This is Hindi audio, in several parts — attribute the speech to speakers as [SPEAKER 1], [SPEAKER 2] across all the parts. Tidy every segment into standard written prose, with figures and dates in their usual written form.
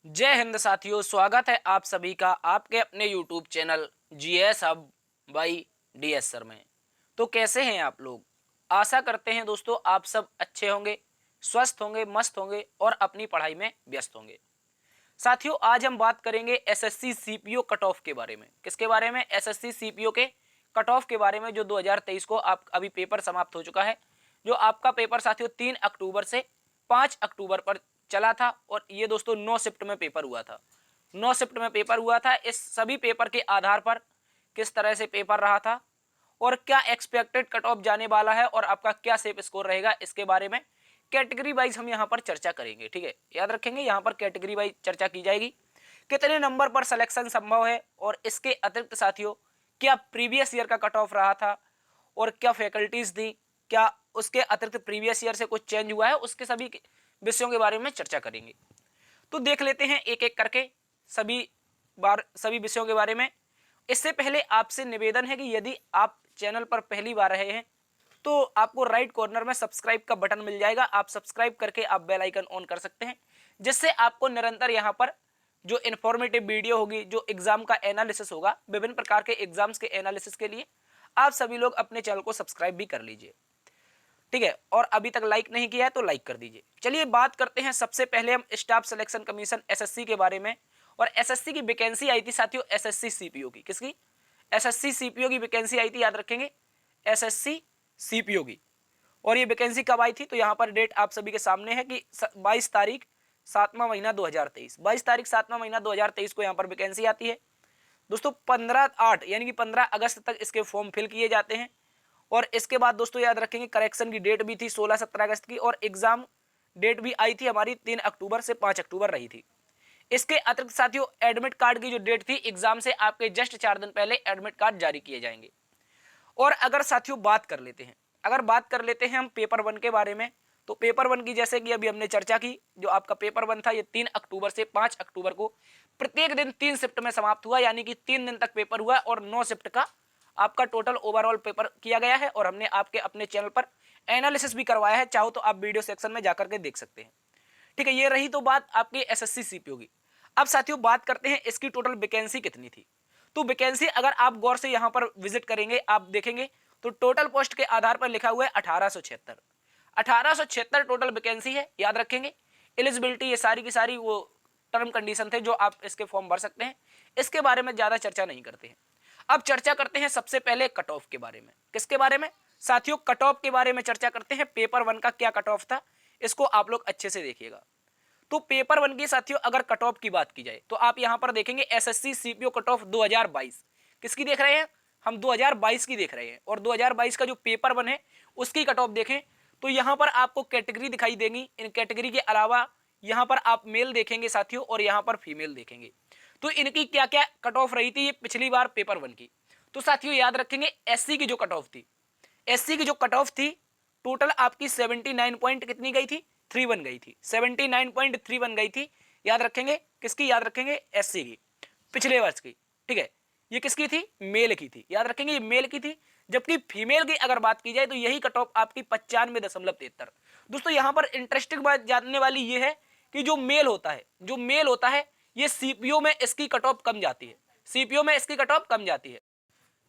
[SPEAKER 1] जय हिंद साथियों, स्वागत है आप सभी का आपके अपने YouTube channel GS hub by DS sir में। तो कैसे हैं आप लोग? आशा करते हैं दोस्तों आप सब अच्छे होंगे, स्वस्थ होंगे, मस्त होंगे और अपनी पढ़ाई में व्यस्त होंगे। साथियों, आज हम बात करेंगे एसएससी सीपीओ कट ऑफ के बारे में। किसके बारे में? एसएससी सीपीओ के कट ऑफ के बारे में, जो 2023 को आप अभी पेपर समाप्त हो चुका है। जो आपका पेपर साथियों 3 अक्टूबर से 5 अक्टूबर पर चला था और ये दोस्तों 9 शिफ्ट में पेपर हुआ था। 9 शिफ्ट में पेपर हुआ था। इस सभी पेपर के आधार पर किस तरह से पेपर रहा था और क्या एक्सपेक्टेड कट ऑफ जाने वाला है और आपका क्या सेफ स्कोर रहेगा, इसके बारे में कैटेगरी वाइज हम यहाँ पर चर्चा करेंगे। ठीक है, याद रखेंगे, यहाँ पर कैटेगरी वाइज चर्चा की जाएगी। कितने नंबर पर सिलेक्शन संभव है और इसके अतिरिक्त साथियों क्या प्रीवियस ईयर का कट ऑफ रहा था और क्या फैकल्टीज थी, क्या उसके अतिरिक्त प्रीवियस ईयर से कुछ चेंज हुआ है, उसके सभी विषयों के बारे में चर्चा करेंगे। तो देख लेते हैं एक एक करके सभी विषयों के बारे में। इससे पहले आपसे निवेदन है कि यदि आप चैनल पर पहली बार रहे हैं तो आपको राइट कॉर्नर में सब्सक्राइब का बटन मिल जाएगा। आप सब्सक्राइब करके आप बेल आइकन ऑन कर सकते हैं, जिससे आपको निरंतर यहाँ पर जो इन्फॉर्मेटिव वीडियो होगी, जो एग्जाम का एनालिसिस होगा, विभिन्न प्रकार के एग्जाम्स के एनालिसिस के लिए आप सभी लोग अपने चैनल को सब्सक्राइब भी कर लीजिए। ठीक है, और अभी तक लाइक नहीं किया है तो लाइक कर दीजिए। चलिए बात करते हैं सबसे पहले हम स्टाफ सिलेक्शन कमीशन एसएससी के बारे में। और एसएससी की वैकेंसी आई थी साथियों एसएससी सीपीओ की। किसकी? एसएससी सीपीओ की वैकेंसी आई थी, याद रखेंगे, एसएससी सीपीओ की। और ये वैकेंसी कब आई थी? तो यहाँ पर डेट आप सभी के सामने है कि 22 तारीख 7वां महीना 2023। 22 तारीख 7वां महीना 2023 को यहाँ पर वैकेंसी आती है दोस्तों। 15/8 यानी कि 15 अगस्त तक इसके फॉर्म फिल किए जाते हैं। और इसके बाद दोस्तों याद रखेंगे करेक्शन की डेट भी थी 16-17 अगस्त की, और एग्जाम डेट भी आई थी हमारी 3 अक्टूबर से 5 अक्टूबर रही थी। इसके अतिरिक्त साथियों एडमिट कार्ड की जो डेट थी, एग्जाम से आपके जस्ट 4 दिन पहले एडमिट कार्ड जारी किए जाएंगे। और अगर साथियों बात कर लेते हैं हम पेपर 1 के बारे में, तो पेपर 1 की जैसे कि अभी हमने चर्चा की, जो आपका पेपर 1 था ये 3 अक्टूबर से 5 अक्टूबर को प्रत्येक दिन 3 शिफ्ट में समाप्त हुआ, यानी कि 3 दिन तक पेपर हुआ और 9 शिफ्ट का आपका टोटल ओवरऑल पेपर किया गया है। और हमने आपके अपने चैनल पर एनालिसिस भी करवाया है, चाहो तो आप वीडियो सेक्शन में जाकर के देख सकते हैं। ठीक है, ये रही तो बात आपकी एसएससी सीपीओ की। अब साथियों बात करते हैं इसकी टोटल वैकेंसी कितनी थी। तो वैकेंसी अगर आप गौर से यहां पर विजिट करेंगे, आप देखेंगे तो टोटल पोस्ट के आधार पर लिखा हुआ है 1876 टोटल वैकेंसी है। याद रखेंगे एलिजिबिलिटी, ये सारी की सारी वो टर्म कंडीशन थे जो आप इसके फॉर्म भर सकते हैं। इसके बारे में ज्यादा चर्चा नहीं करते हैं। अब चर्चा करते हैं सबसे पहले कट ऑफ के बारे में। किसके बारे में साथियों? कट ऑफ के बारे में चर्चा करते हैं। पेपर 1 का क्या कट ऑफ था, इसको आप लोग अच्छे से देखिएगा। तो पेपर 1 की साथियों अगर कट ऑफ की बात की जाए तो आप यहां पर देखेंगे एसएससी सीपीओ कट ऑफ 2022। किसकी देख रहे हैं हम? 2022 की देख रहे हैं। और 2022 का जो पेपर 1 है उसकी कट ऑफ देखें तो यहां पर आपको कैटेगरी दिखाई देंगी। इन कैटेगरी के अलावा यहां पर आप मेल देखेंगे साथियों और यहां पर फीमेल देखेंगे। तो इनकी क्या क्या कट ऑफ रही थी ये पिछली बार पेपर 1 की। तो साथियों याद रखेंगे एससी की जो कट ऑफ थी, एससी की जो कट ऑफ थी टोटल आपकी 79 पॉइंट कितनी गई थी? 3 बन गई थी। 79.3 बन गई थी। याद रखेंगे किसकी? याद रखेंगे एससी की, पिछले वर्ष की। ठीक है, ये किसकी थी? मेल की थी। याद रखेंगे ये मेल की थी। जबकि फीमेल की अगर बात की जाए तो यही कट ऑफ आपकी 95.73। दोस्तों यहां पर इंटरेस्टिंग बात जानने वाली ये है कि जो मेल होता है ये सीपीओ में इसकी कट ऑफ कम जाती है। सीपीओ में इसकी कट ऑफ कम जाती है।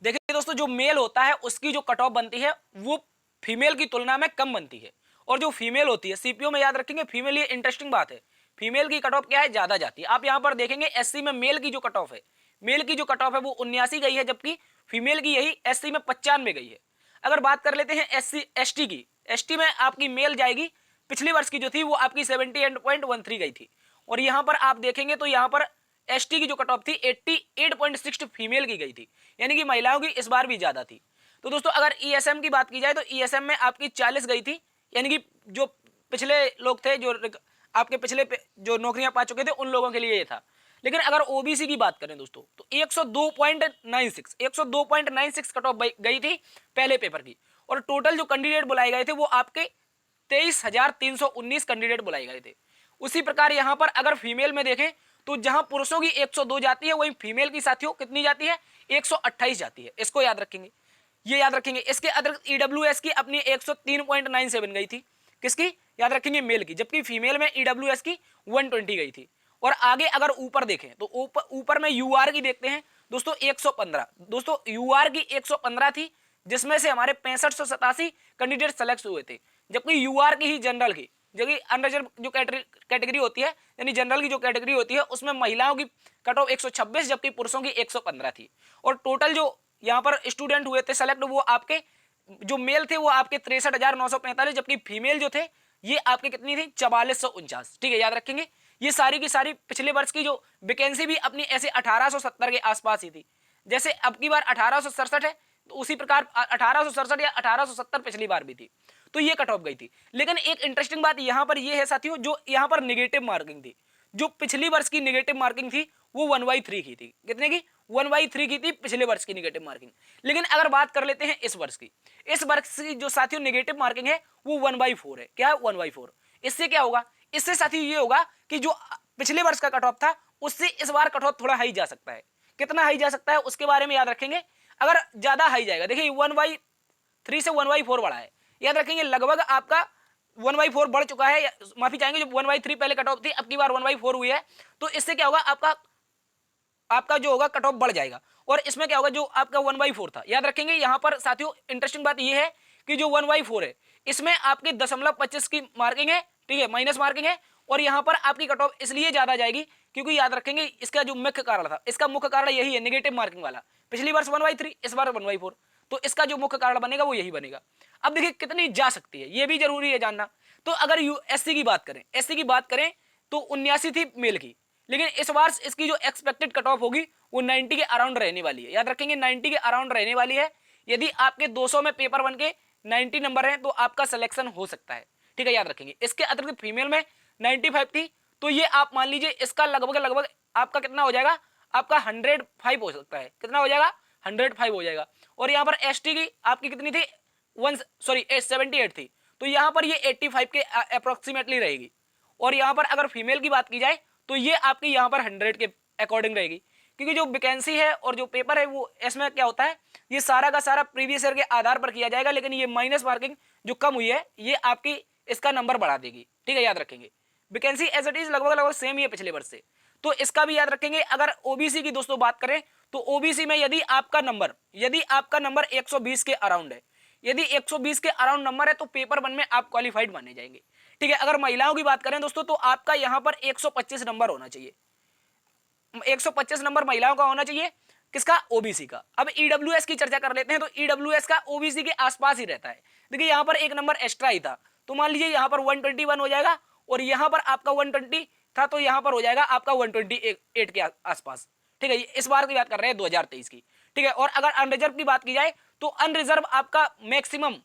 [SPEAKER 1] देखिए दोस्तों, जो मेल होता है उसकी जो कट ऑफ बनती है वो फीमेल की तुलना में कम बनती है। और जो फीमेल होती है सीपीओ में, याद रखेंगे फीमेल, ये इंटरेस्टिंग बात है, फीमेल की कट ऑफ क्या है? ज्यादा जाती है। आप यहां पर देखेंगे एससी में मेल की जो कट ऑफ है, मेल की जो कट ऑफ है वो 79 गई है, जबकि फीमेल की यही एससी में 95 गई है। अगर बात कर लेते हैं एससी एसटी की, एसटी में आपकी मेल जाएगी, पिछली वर्ष की जो थी वो आपकी 78.13 गई थी। और यहां पर आप देखेंगे तो यहां पर एसटी की जो कट ऑफ थी 88.6 फीमेल की गई थी, यानी कि महिलाओं की इस बार भी ज्यादा थी। तो दोस्तों अगर ईएसएम की बात की जाए तो ईएसएम में आपकी 40 गई थी, यानी कि जो पिछले लोग थे, जो आपके पिछले जो नौकरियां पा चुके थे उन लोगों के लिए ये था। लेकिन अगर ओबीसी की बात करें दोस्तों तो 102.96 कट ऑफ गई थी पहले पेपर की। और टोटल जो कैंडिडेट बुलाए गए थे वो आपके 23,319 कैंडिडेट बुलाए गए थे। उसी प्रकार यहां पर अगर फीमेल में देखें तो जहां पुरुषों की 102 जाती है वहीं फीमेल की साथियों कितनी जाती है? 128 जाती है। इसको याद रखेंगे, ये याद रखेंगे। इसके अतिरिक्त ईडब्ल्यूएस की अपनी 103.97 गई थी। किसकी? याद रखेंगे मेल की। जबकि फीमेल में ईडब्ल्यूएस की 120 गई थी। और आगे अगर ऊपर देखें तो ऊपर में यूआर की देखते हैं दोस्तों 115। दोस्तों यूआर की 115 थी, जिसमें से हमारे 6587 कैंडिडेट सेलेक्ट हुए थे, जबकि यूआर की ही जनरल की, जबकि अनरिजर्व जो कैटेगरी होती है यानी जनरल की जो कैटेगरी होती है उसमें महिलाओं की कट ऑफ 126 जबकि पुरुषों की 115 थी। और टोटल जो यहाँ पर स्टूडेंट हुए थे सेलेक्ट, वो आपके जो मेल थे वो आपके 63,945, जबकि फीमेल जो थे ये आपके कितनी थी 4449। ठीक है, याद रखेंगे। ये सारी की सारी पिछले वर्ष की जो वैकेंसी भी अपनी ऐसे 1870 के आसपास ही थी, जैसे अब की बार 1867 है तो उसी प्रकार 1867 या 1870 पिछली बार भी थी, तो ये कट ऑफ गई थी। लेकिन एक इंटरेस्टिंग बात यहां पर ये है साथियों, जो यहां पर निगेटिव मार्किंग थी, जो पिछली वर्ष की निगेटिव मार्किंग थी वो 1/3 की थी। कितने की? 1/3 की थी पिछले वर्ष की निगेटिव मार्किंग। लेकिन अगर बात कर लेते हैं इस वर्ष की, इस वर्ष की जो साथियों निगेटिव मार्किंग है वो 1/4 है। क्या है? 1/4। इससे क्या होगा? इससे साथियों ये होगा कि जो पिछले वर्ष का कट ऑफ था उससे इस बार कट ऑफ थोड़ा हाई जा सकता है। कितना हाई जा सकता है उसके बारे में याद रखेंगे। अगर ज्यादा हाई जाएगा, देखिए 1/3 से 1/4 बढ़ा है, याद रखेंगे लगभग आपका 1/4 बढ़ चुका है, माफी चाहेंगे, जो 1/3 पहले कट ऑफ थी अब की बार 1/4 हुई है, तो इससे क्या होगा आपका जो होगा कट ऑफ बढ़ जाएगा। और इसमें क्या होगा, जो आपका 1/4 था, याद रखेंगे यहां पर साथियों इंटरेस्टिंग बात यह है कि जो 1/4 है इसमें आपके 0.25 की मार्किंग है, ठीक है, माइनस मार्किंग है। और यहां पर आपकी कट ऑफ इसलिए ज्यादा जाएगी क्योंकि याद रखेंगे इसका जो मुख्य कारण था, इसका मुख्य कारण यही है निगेटिव मार्किंग वाला। पिछली वर्ष 1/3, इस बार 1/4, तो इसका जो मुख्य कारण बनेगा वो यही बनेगा। अब देखिए कितनी जा सकती है ये भी जरूरी है जानना। तो अगर एससी की बात करें, एससी की बात करें तो 79 थी मेल की, लेकिन इस बार इसकी जो एक्सपेक्टेड कट ऑफ होगी वो 90 के अराउंड रहने वाली है। याद रखेंगे 90 के अराउंड रहने वाली है। यदि आपके 200 में पेपर 1 के 90 नंबर हैं तो आपका सिलेक्शन हो सकता है। ठीक है, याद रखेंगे। इसके अतिरिक्त फीमेल में 95 थी, तो ये आप मान लीजिए इसका लगभग आपका कितना हो जाएगा, आपका 105 हो सकता है। कितना हो जाएगा? 105 हो जाएगा। और यहाँ पर एसटी की आपकी कितनी थी? 78 थी, तो यहाँ पर ये 85 के अप्रोक्सीमेटली रहेगी। और यहाँ पर अगर फीमेल की बात की जाए तो ये आपकी यहाँ पर 100 के अकॉर्डिंग रहेगी, क्योंकि जो वैकेंसी है और जो पेपर है वो इसमें क्या होता है, ये सारा का सारा प्रीवियस ईयर के आधार पर किया जाएगा, लेकिन ये माइनस मार्किंग जो कम हुई है ये आपकी इसका नंबर बढ़ा देगी। ठीक है, याद रखेंगे। वैकेंसी एज इट इज लगभग सेम ही है पिछले वर्ष से, तो इसका भी याद रखेंगे। अगर ओबीसी की दोस्तों बात करें तो ओबीसी में यदि आपका नंबर 120 के अराउंड है, यदि 120 के अराउंड नंबर है तो पेपर 1 में आप क्वालिफाइड माने जाएंगे। ठीक है, अगर महिलाओं की बात करें दोस्तों तो आपका यहां पर 125 नंबर होना चाहिए। 125 नंबर महिलाओं का होना चाहिए, किसका? ओबीसी का। अब ईडब्ल्यूएस की चर्चा कर लेते हैं, तो ईडब्ल्यूएस का ओबीसी के आसपास ही रहता है। देखिए यहां पर एक नंबर एक्स्ट्रा ही था, तो मान लीजिए यहां पर 121 हो जाएगा, और यहां पर आपका 120 था तो यहां पर हो जाएगा आपका 128 के आसपास। ठीक है, इस बार की बात कर रहे हैं 2023 की। ठीक है, और अगर अनरिजर्व की बात की जाए तो अनरिजर्व आपका मैक्सिमम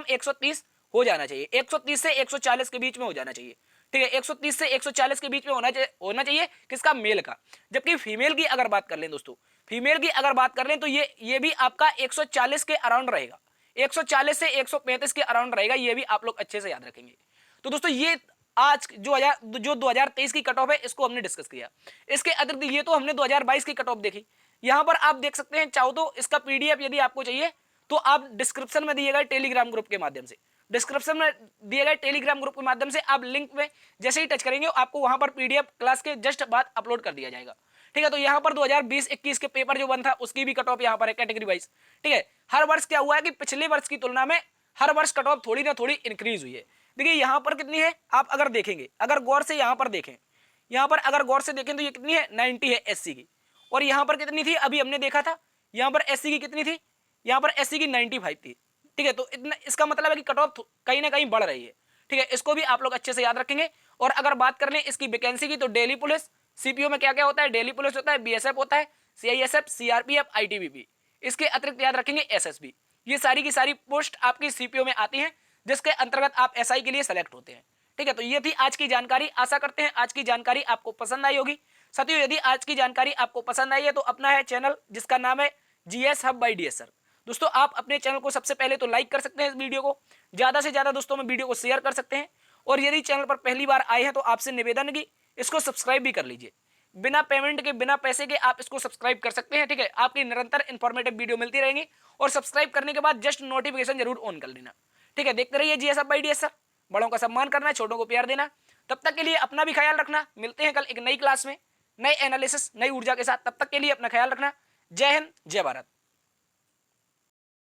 [SPEAKER 1] 130 हो जाना चाहिए, 130 से 140 के बीच में हो जाना चाहिए। ठीक है, 130 से 140 के बीच में होना चाहिए किसका? मेल का। जबकि फीमेल की अगर बात कर लें दोस्तों, फीमेल की अगर बात कर लें तो ये भी आपका 140 के अराउंड रहेगा, 140 से 135 के अराउंड रहेगा, ये भी आप लोग अच्छे से याद रखेंगे। तो दोस्तों ये आज जो 2023 की कट ऑफ है इसको हमने डिस्कस किया। इसके अतिरिक्त ये तो हमने 2022 की कट ऑफ देखी। यहां पर आप देख सकते हैं, चाहो तो इसका पीडीएफ यदि आपको चाहिए तो आप डिस्क्रिप्शन में दिए गए टेलीग्राम ग्रुप के माध्यम से, आप लिंक में जैसे ही टच करेंगे आपको वहां पर पीडीएफ क्लास के जस्ट बाद अपलोड कर दिया जाएगा। ठीक है, तो यहाँ पर 2020-21 के पेपर जो 1 था उसकी भी कट ऑफ यहाँ पर है कैटेगरी वाइज। ठीक है, हर वर्ष क्या हुआ है कि पिछले वर्ष की तुलना में हर वर्ष कट ऑफ थोड़ी ना थोड़ी इंक्रीज हुई है। देखिए यहाँ पर कितनी है, आप अगर देखेंगे, अगर गौर से यहाँ पर देखें, तो ये कितनी है? 90 है एससी की। और यहाँ पर कितनी थी? अभी हमने देखा था यहाँ पर एससी की कितनी थी? यहाँ पर एससी की 95 थी। ठीक है, तो इतना इसका मतलब है कि कट ऑफ कहीं ना कहीं बढ़ रही है। ठीक है, इसको भी आप लोग अच्छे से याद रखेंगे। और अगर बात कर लें इसकी वैकेंसी की, तो दिल्ली पुलिस, सीपीओ में क्या क्या होता है? दिल्ली पुलिस होता है, बीएसएफ होता है, सीआईएसएफ, सीआरपीएफ, आईटीबीपी। इसके अतिरिक्त याद रखेंगे एसएसबी। ये सारी की सारी पोस्ट आपकी सीपीओ में आती हैं, जिसके अंतर्गत आप एसआई के लिए सेलेक्ट होते हैं। ठीक है, तो ये थी आज की जानकारी। आशा करते हैं आज की जानकारी आपको पसंद आई होगी। साथियों यदि आज की जानकारी आपको पसंद आई है तो अपना है चैनल जिसका नाम है GS hub by DS sir. दोस्तों आप अपने चैनल को सबसे पहले तो लाइक कर सकते हैं, इस वीडियो को ज्यादा से ज्यादा दोस्तों में वीडियो को शेयर कर सकते हैं। और यदि चैनल पर पहली बार आए हैं तो आपसे निवेदन है कि इसको सब्सक्राइब भी कर लीजिए। बिना पेमेंट के, बिना पैसे के आप इसको सब्सक्राइब कर सकते हैं। ठीक है, आपकी निरंतर इंफॉर्मेटिव वीडियो मिलती रहेंगी। और सब्सक्राइब करने के बाद जस्ट नोटिफिकेशन जरूर ऑन कर लेना। ठीक है, देखते रहिए GS hub by DS sir. बड़ों का सम्मान करना है, छोटों को प्यार देना। तब तक के लिए अपना भी ख्याल रखना, मिलते हैं कल एक नई क्लास में नए एनालिसिस नई ऊर्जा के साथ। तब तक के लिए अपना ख्याल रखना। जय हिंद, जय भारत।